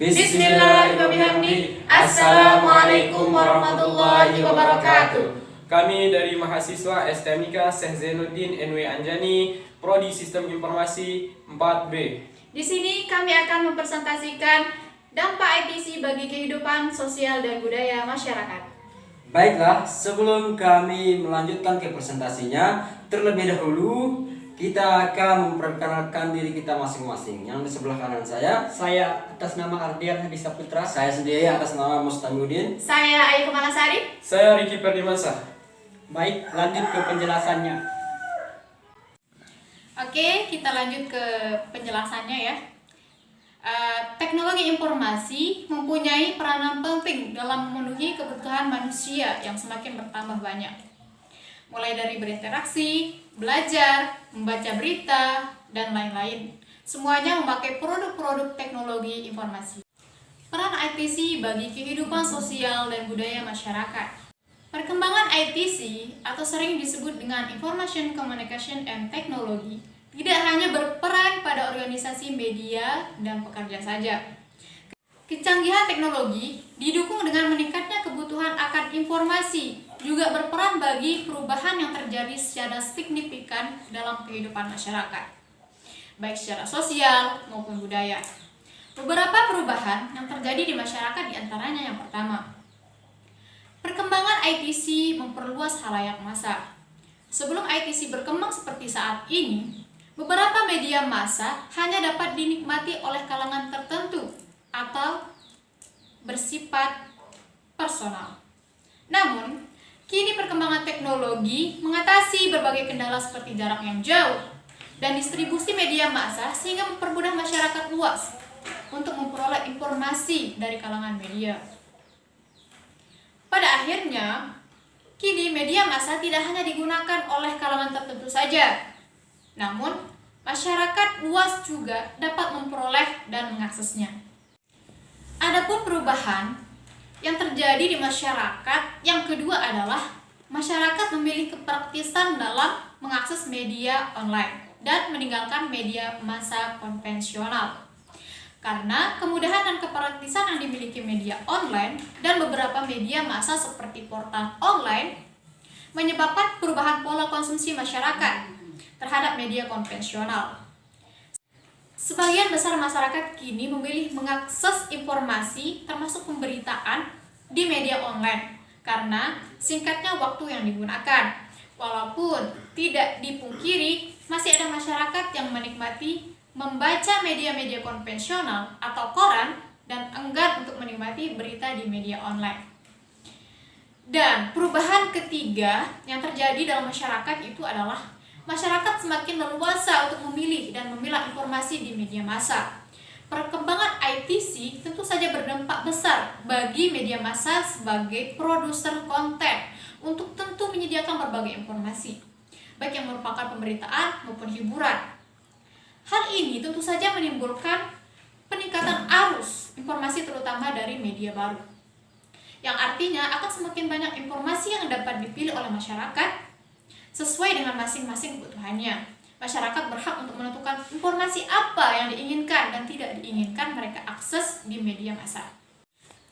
Bismillahirrahmanirrahim. Assalamualaikum warahmatullahi wabarakatuh. Kami dari mahasiswa STMIK Syekh Zainuddin NW Anjani, Prodi Sistem Informasi 4B. Di sini kami akan mempresentasikan dampak ITC bagi kehidupan sosial dan budaya masyarakat. Baiklah, sebelum kami melanjutkan ke presentasinya, terlebih dahulu kita akan memperkenalkan diri kita masing-masing. Yang di sebelah kanan saya atas nama Ardian Hadi Saputra. Saya sendiri atas nama Mustamudin. Saya Ayu Kemalasari. Saya Riki Perdimansyah. Baik, lanjut ke penjelasannya. Oke, kita lanjut ke penjelasannya ya. Teknologi informasi mempunyai peranan penting dalam memenuhi kebutuhan manusia yang semakin bertambah banyak. Mulai dari berinteraksi, belajar, membaca berita, dan lain-lain. Semuanya memakai produk-produk teknologi informasi. Peran ITC bagi kehidupan sosial dan budaya masyarakat. Perkembangan ITC atau sering disebut dengan Information Communication and Technology tidak hanya berperan pada organisasi media dan pekerja saja. Kecanggihan teknologi didukung dengan meningkatnya kebutuhan akan informasi juga berperan bagi perubahan yang terjadi secara signifikan dalam kehidupan masyarakat, baik secara sosial maupun budaya. Beberapa perubahan yang terjadi di masyarakat diantaranya yang pertama, perkembangan ITC memperluas khalayak massa. Sebelum ITC berkembang seperti saat ini, beberapa media massa hanya dapat dinikmati oleh kalangan tertentu atau bersifat personal. Namun, kini perkembangan teknologi mengatasi berbagai kendala seperti jarak yang jauh dan distribusi media massa sehingga mempermudah masyarakat luas untuk memperoleh informasi dari kalangan media. Pada akhirnya, kini media massa tidak hanya digunakan oleh kalangan tertentu saja, namun masyarakat luas juga dapat memperoleh dan mengaksesnya. Adapun perubahan yang terjadi di masyarakat yang kedua adalah masyarakat memilih kepraktisan dalam mengakses media online dan meninggalkan media massa konvensional. Karena kemudahan dan kepraktisan yang dimiliki media online dan beberapa media massa seperti portal online menyebabkan perubahan pola konsumsi masyarakat terhadap media konvensional. Sebagian besar masyarakat kini memilih mengakses informasi termasuk pemberitaan di media online karena singkatnya waktu yang digunakan. Walaupun tidak dipungkiri, masih ada masyarakat yang menikmati membaca media-media konvensional atau koran dan enggan untuk menikmati berita di media online. Dan perubahan ketiga yang terjadi dalam masyarakat itu adalah masyarakat semakin leluasa untuk memilih dan memilah informasi di media massa. Perkembangan ITC tentu saja berdampak besar bagi media massa sebagai produser konten untuk tentu menyediakan berbagai informasi, baik yang merupakan pemberitaan maupun hiburan. Hal ini tentu saja menimbulkan peningkatan arus informasi terutama dari media baru, yang artinya akan semakin banyak informasi yang dapat dipilih oleh masyarakat sesuai dengan masing-masing kebutuhannya. Masyarakat berhak untuk menentukan informasi apa yang diinginkan dan tidak diinginkan mereka akses di media massa.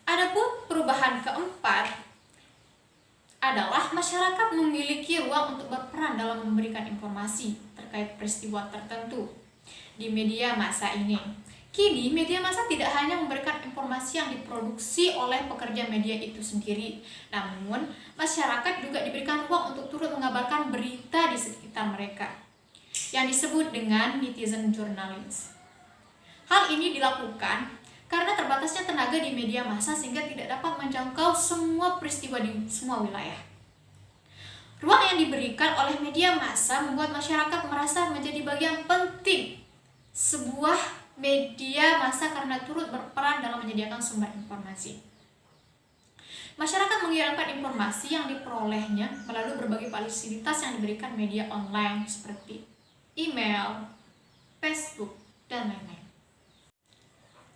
Adapun perubahan keempat adalah masyarakat memiliki ruang untuk berperan dalam memberikan informasi terkait peristiwa tertentu di media massa ini. Kini media massa tidak hanya memberikan informasi yang diproduksi oleh pekerja media itu sendiri, namun masyarakat juga diberikan ruang untuk turut mengabarkan berita di sekitar mereka, yang disebut dengan netizen journalism. Hal ini dilakukan karena terbatasnya tenaga di media massa sehingga tidak dapat menjangkau semua peristiwa di semua wilayah. Ruang yang diberikan oleh media massa membuat masyarakat merasa menjadi bagian penting sebuah media massa karena turut berperan dalam menyediakan sumber informasi. Masyarakat mengirimkan informasi yang diperolehnya melalui berbagai fasilitas yang diberikan media online seperti email, Facebook, dan lain-lain.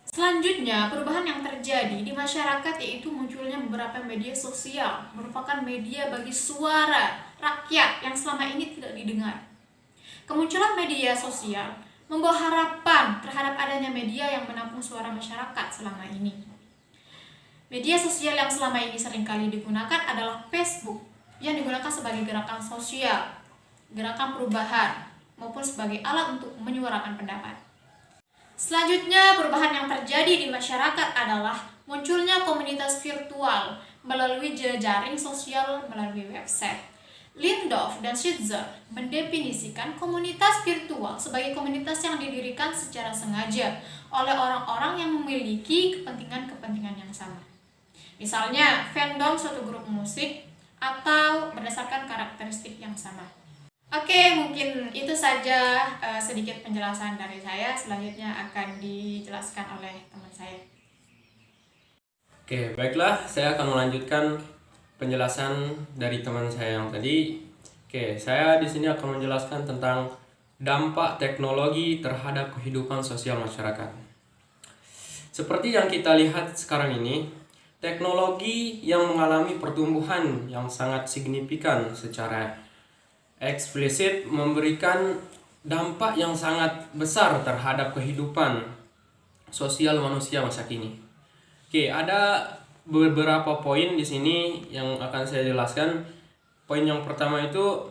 Selanjutnya, perubahan yang terjadi di masyarakat yaitu munculnya beberapa media sosial merupakan media bagi suara rakyat yang selama ini tidak didengar. Kemunculan media sosial membawa harapan terhadap adanya media yang menampung suara masyarakat selama ini. Media sosial yang selama ini seringkali digunakan adalah Facebook, yang digunakan sebagai gerakan sosial, gerakan perubahan, maupun sebagai alat untuk menyuarakan pendapat. Selanjutnya, perubahan yang terjadi di masyarakat adalah munculnya komunitas virtual melalui jejaring sosial melalui website. Lindorf dan Schitzer mendefinisikan komunitas virtual sebagai komunitas yang didirikan secara sengaja oleh orang-orang yang memiliki kepentingan-kepentingan yang sama. Misalnya, fandom suatu grup musik atau berdasarkan karakteristik yang sama. Oke, mungkin itu saja sedikit penjelasan dari saya. Selanjutnya akan dijelaskan oleh teman saya. Oke, baiklah, saya akan melanjutkan penjelasan dari teman saya yang tadi. Oke, saya di sini akan menjelaskan tentang dampak teknologi terhadap kehidupan sosial masyarakat. Seperti yang kita lihat sekarang ini, teknologi yang mengalami pertumbuhan yang sangat signifikan secara eksplisit memberikan dampak yang sangat besar terhadap kehidupan sosial manusia masa kini. Oke, ada beberapa poin di sini yang akan saya jelaskan. Poin yang pertama itu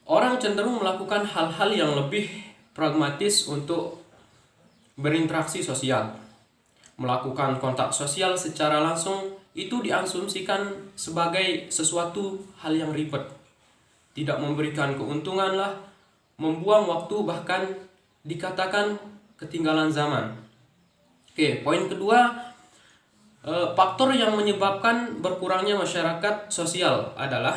orang cenderung melakukan hal-hal yang lebih pragmatis untuk berinteraksi sosial. Melakukan kontak sosial secara langsung itu diasumsikan sebagai sesuatu hal yang ribet, tidak memberikan keuntungan lah, membuang waktu, bahkan dikatakan ketinggalan zaman. Oke, poin kedua, faktor yang menyebabkan berkurangnya masyarakat sosial adalah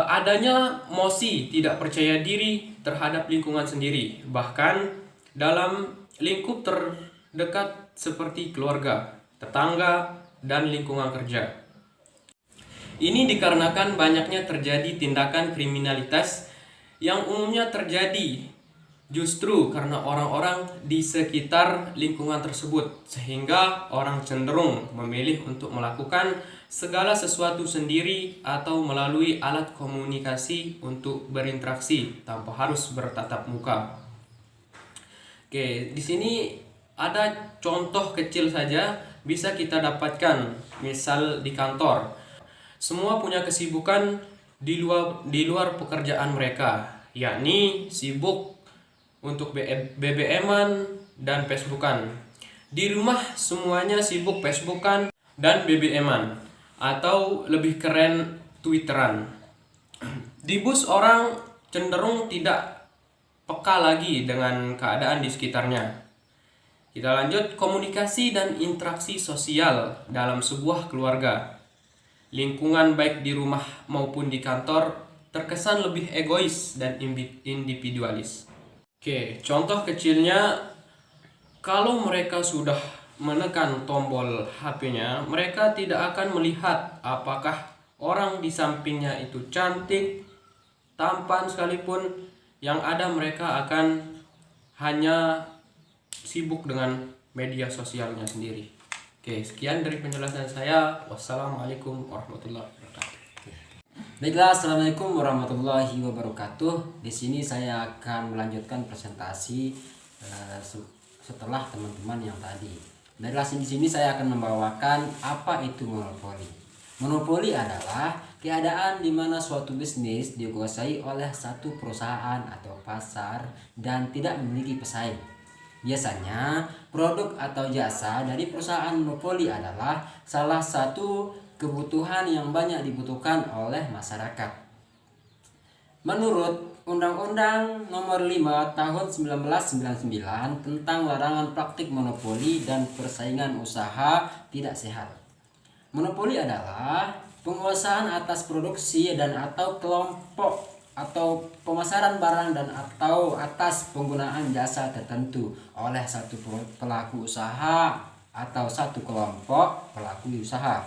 adanya emosi tidak percaya diri terhadap lingkungan sendiri, bahkan dalam lingkup terdekat seperti keluarga, tetangga, dan lingkungan kerja. Ini dikarenakan banyaknya terjadi tindakan kriminalitas yang umumnya terjadi justru karena orang-orang di sekitar lingkungan tersebut, sehingga orang cenderung memilih untuk melakukan segala sesuatu sendiri atau melalui alat komunikasi untuk berinteraksi tanpa harus bertatap muka. Oke, di sini ada contoh kecil saja bisa kita dapatkan, misal di kantor. Semua punya kesibukan di luar pekerjaan mereka, yakni sibuk untuk BBM-an dan Facebookan. Di rumah semuanya sibuk Facebookan dan BBM-an, atau lebih keren Twitteran. Di bus orang cenderung tidak peka lagi dengan keadaan di sekitarnya. Kita lanjut, komunikasi dan interaksi sosial dalam sebuah keluarga. Lingkungan baik di rumah maupun di kantor terkesan lebih egois dan individualis. Oke, contoh kecilnya, kalau mereka sudah menekan tombol HP-nya, mereka tidak akan melihat apakah orang di sampingnya itu cantik, tampan sekalipun. Yang ada mereka akan hanya sibuk dengan media sosialnya sendiri. Oke, sekian dari penjelasan saya. Wassalamualaikum warahmatullahi wabarakatuh. Baiklah, assalamualaikum warahmatullahi wabarakatuh. Di sini saya akan melanjutkan presentasi setelah teman-teman yang tadi. Baiklah, di sini saya akan membawakan apa itu monopoli. Monopoli adalah keadaan di mana suatu bisnis dikuasai oleh satu perusahaan atau pasar dan tidak memiliki pesaing. Biasanya, produk atau jasa dari perusahaan monopoli adalah salah satu kebutuhan yang banyak dibutuhkan oleh masyarakat. Menurut Undang-Undang Nomor 5 Tahun 1999 tentang larangan praktik monopoli dan persaingan usaha tidak sehat. Monopoli adalah penguasaan atas produksi dan atau kelompok atau pemasaran barang dan atau atas penggunaan jasa tertentu oleh satu pelaku usaha atau satu kelompok pelaku usaha.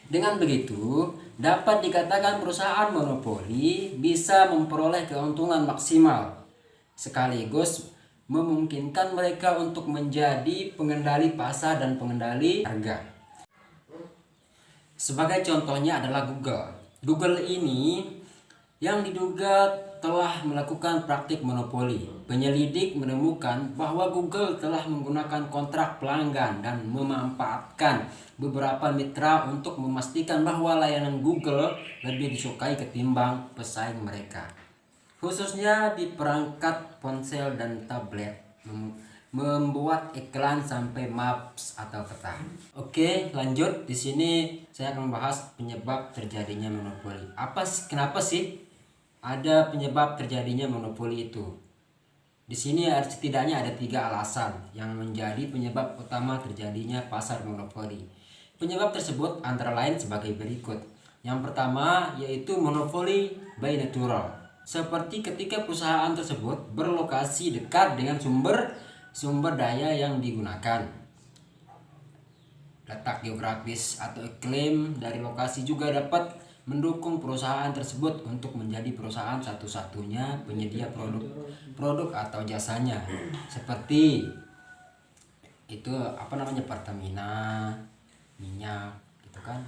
Dengan begitu, dapat dikatakan perusahaan monopoli bisa memperoleh keuntungan maksimal sekaligus memungkinkan mereka untuk menjadi pengendali pasar dan pengendali harga. Sebagai contohnya adalah Google. Google ini yang diduga telah melakukan praktik monopoli. Penyelidik menemukan bahwa Google telah menggunakan kontrak pelanggan dan memanfaatkan beberapa mitra untuk memastikan bahwa layanan Google lebih disukai ketimbang pesaing mereka, khususnya di perangkat ponsel dan tablet, membuat iklan sampai maps atau peta. Oke, lanjut. Di sini saya akan membahas penyebab terjadinya monopoli. Kenapa sih ada penyebab terjadinya monopoli itu? Di sini setidaknya ada 3 alasan yang menjadi penyebab utama terjadinya pasar monopoli. Penyebab tersebut antara lain sebagai berikut. Yang pertama yaitu monopoli by natural. Seperti ketika perusahaan tersebut berlokasi dekat dengan sumber daya yang digunakan. Letak geografis atau iklim dari lokasi juga dapat mendukung perusahaan tersebut untuk menjadi perusahaan satu-satunya penyedia produk atau jasanya, seperti itu Pertamina, minyak gitu kan.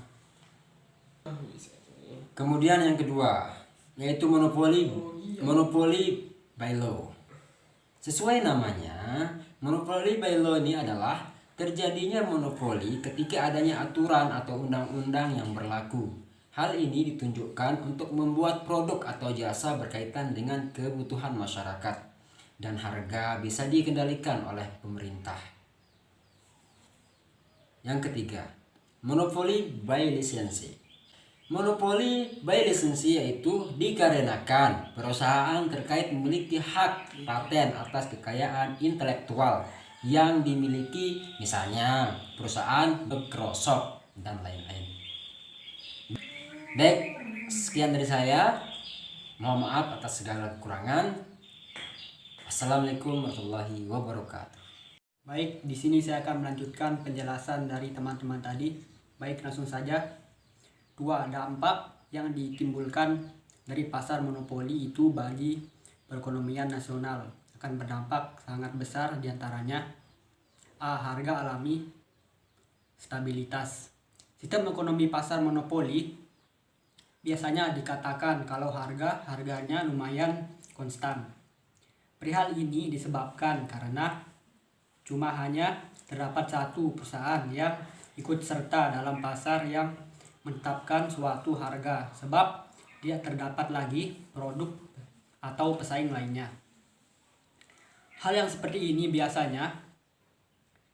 Kemudian yang kedua yaitu monopoli by law. Sesuai namanya, monopoli by law ini adalah terjadinya monopoli ketika adanya aturan atau undang-undang yang berlaku. Hal ini ditunjukkan untuk membuat produk atau jasa berkaitan dengan kebutuhan masyarakat dan harga bisa dikendalikan oleh pemerintah. Yang ketiga, monopoli by lisensi. Monopoli by lisensi yaitu dikarenakan perusahaan terkait memiliki hak paten atas kekayaan intelektual yang dimiliki, misalnya perusahaan Microsoft dan lain-lain. Baik, sekian dari saya. Mohon maaf atas segala kekurangan. Assalamualaikum warahmatullahi wabarakatuh. Baik, di sini saya akan melanjutkan penjelasan dari teman-teman tadi. Baik, langsung saja. 2 dampak yang ditimbulkan dari pasar monopoli itu bagi perekonomian nasional akan berdampak sangat besar, diantaranya A. Harga alami stabilitas. Sistem ekonomi pasar monopoli biasanya dikatakan kalau harganya lumayan konstan. Perihal ini disebabkan karena cuma hanya terdapat satu perusahaan yang ikut serta dalam pasar yang menetapkan suatu harga, sebab tidak terdapat lagi produk atau pesaing lainnya. Hal yang seperti ini biasanya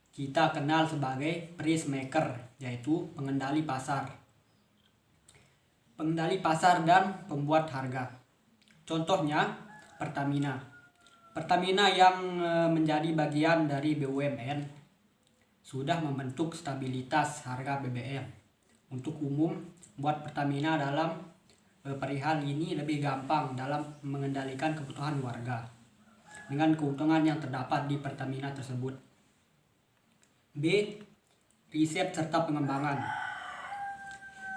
kita kenal sebagai price maker, yaitu pengendali pasar. Pengendali pasar dan pembuat harga. Contohnya Pertamina. Pertamina yang menjadi bagian dari BUMN sudah membentuk stabilitas harga BBM. Untuk umum, buat Pertamina dalam perihal ini lebih gampang dalam mengendalikan kebutuhan warga dengan keuntungan yang terdapat di Pertamina tersebut. B. Riset serta pengembangan.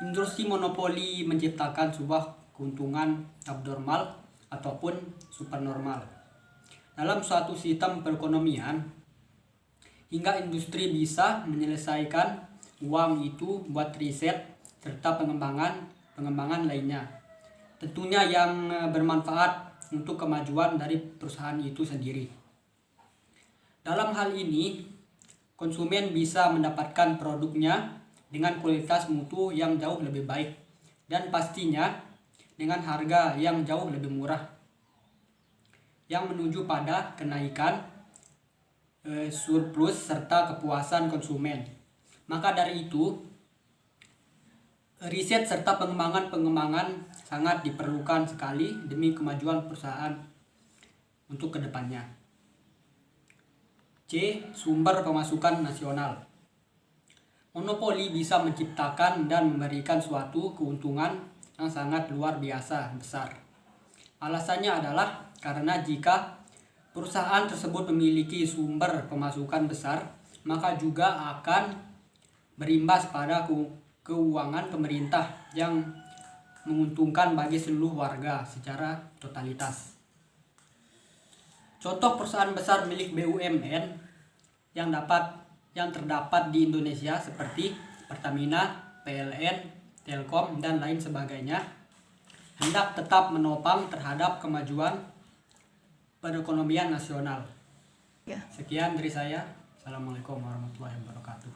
Industri monopoli menciptakan sebuah keuntungan abnormal ataupun supernormal dalam suatu sistem perekonomian, hingga industri bisa menyelesaikan uang itu buat riset serta pengembangan lainnya, tentunya yang bermanfaat untuk kemajuan dari perusahaan itu sendiri. Dalam hal ini, konsumen bisa mendapatkan produknya dengan kualitas mutu yang jauh lebih baik dan pastinya dengan harga yang jauh lebih murah, yang menuju pada kenaikan surplus serta kepuasan konsumen. Maka dari itu, riset serta pengembangan sangat diperlukan sekali demi kemajuan perusahaan untuk kedepannya. C. Sumber pemasukan nasional. Monopoli bisa menciptakan dan memberikan suatu keuntungan yang sangat luar biasa besar. Alasannya adalah karena jika perusahaan tersebut memiliki sumber pemasukan besar, maka juga akan berimbas pada keuangan pemerintah yang menguntungkan bagi seluruh warga secara totalitas. Contoh perusahaan besar milik BUMN yang terdapat di Indonesia seperti Pertamina, PLN, Telkom, dan lain sebagainya. hendak tetap menopang terhadap kemajuan perekonomian nasional. Ya. Sekian dari saya. Assalamualaikum warahmatullahi wabarakatuh.